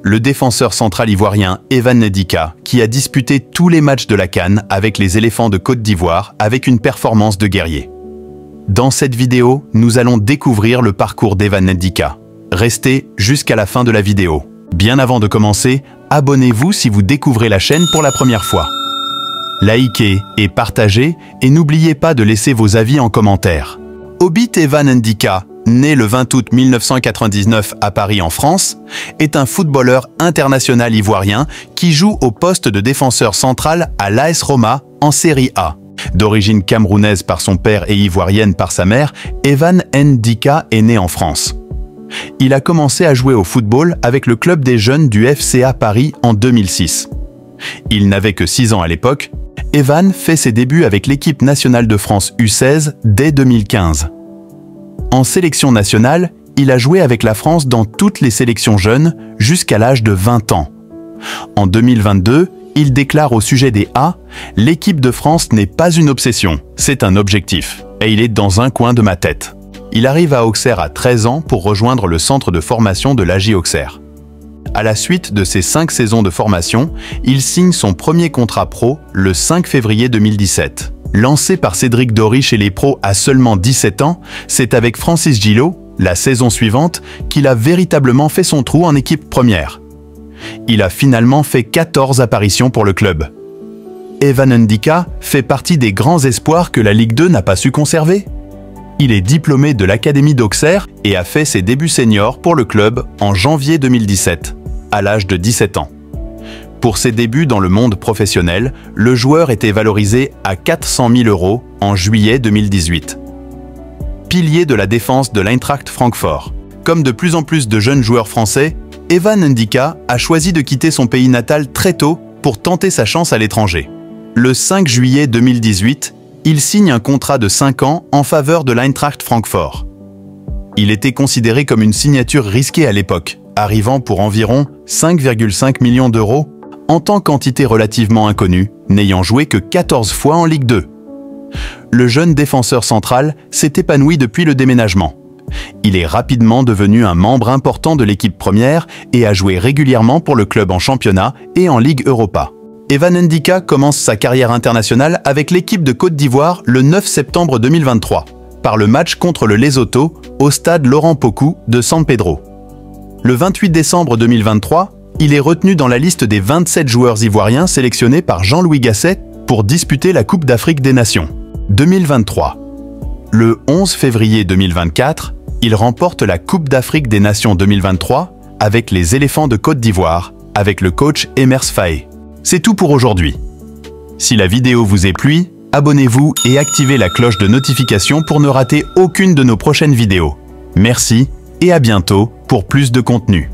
le défenseur central ivoirien Evan Ndika, qui a disputé tous les matchs de la CAN avec les éléphants de Côte d'Ivoire avec une performance de guerrier. Dans cette vidéo, nous allons découvrir le parcours d'Evan Ndika. Restez jusqu'à la fin de la vidéo. Bien avant de commencer, abonnez-vous si vous découvrez la chaîne pour la première fois. Likez et partagez et n'oubliez pas de laisser vos avis en commentaire. Obit Evan Ndika, né le 20 août 1999 à Paris en France, est un footballeur international ivoirien qui joue au poste de défenseur central à l'AS Roma en Série A. D'origine camerounaise par son père et ivoirienne par sa mère, Evan Ndika est né en France. Il a commencé à jouer au football avec le club des jeunes du FCA Paris en 2006. Il n'avait que 6 ans à l'époque. Evan fait ses débuts avec l'équipe nationale de France U16 dès 2015. En sélection nationale, il a joué avec la France dans toutes les sélections jeunes jusqu'à l'âge de 20 ans. En 2022, il déclare au sujet des A « L'équipe de France n'est pas une obsession, c'est un objectif, et il est dans un coin de ma tête ». Il arrive à Auxerre à 13 ans pour rejoindre le centre de formation de l'AJ Auxerre. À la suite de ses 5 saisons de formation, il signe son premier contrat pro le 5 février 2017. Lancé par Cédric Dory chez les pros à seulement 17 ans, c'est avec Francis Gillot, la saison suivante, qu'il a véritablement fait son trou en équipe première. Il a finalement fait 14 apparitions pour le club. Evan Ndika fait partie des grands espoirs que la Ligue 2 n'a pas su conserver. Il est diplômé de l'Académie d'Auxerre et a fait ses débuts seniors pour le club en janvier 2017, à l'âge de 17 ans. Pour ses débuts dans le monde professionnel, le joueur était valorisé à 400 000 € en juillet 2018. Pilier de la défense de l'Eintracht Francfort. Comme de plus en plus de jeunes joueurs français, Evan Ndika a choisi de quitter son pays natal très tôt pour tenter sa chance à l'étranger. Le 5 juillet 2018, il signe un contrat de 5 ans en faveur de l'Eintracht Francfort. Il était considéré comme une signature risquée à l'époque, arrivant pour environ 5,5 millions d'euros en tant qu'entité relativement inconnue, n'ayant joué que 14 fois en Ligue 2. Le jeune défenseur central s'est épanoui depuis le déménagement. Il est rapidement devenu un membre important de l'équipe première et a joué régulièrement pour le club en championnat et en Ligue Europa. Evan Ndika commence sa carrière internationale avec l'équipe de Côte d'Ivoire le 9 septembre 2023, par le match contre le Lesotho au stade Laurent Pokou de San Pedro. Le 28 décembre 2023, il est retenu dans la liste des 27 joueurs ivoiriens sélectionnés par Jean-Louis Gasset pour disputer la Coupe d'Afrique des Nations 2023. Le 11 février 2024, il remporte la Coupe d'Afrique des Nations 2023 avec les éléphants de Côte d'Ivoire, avec le coach Emers Faé. C'est tout pour aujourd'hui. Si la vidéo vous est plu, abonnez-vous et activez la cloche de notification pour ne rater aucune de nos prochaines vidéos. Merci et à bientôt pour plus de contenu.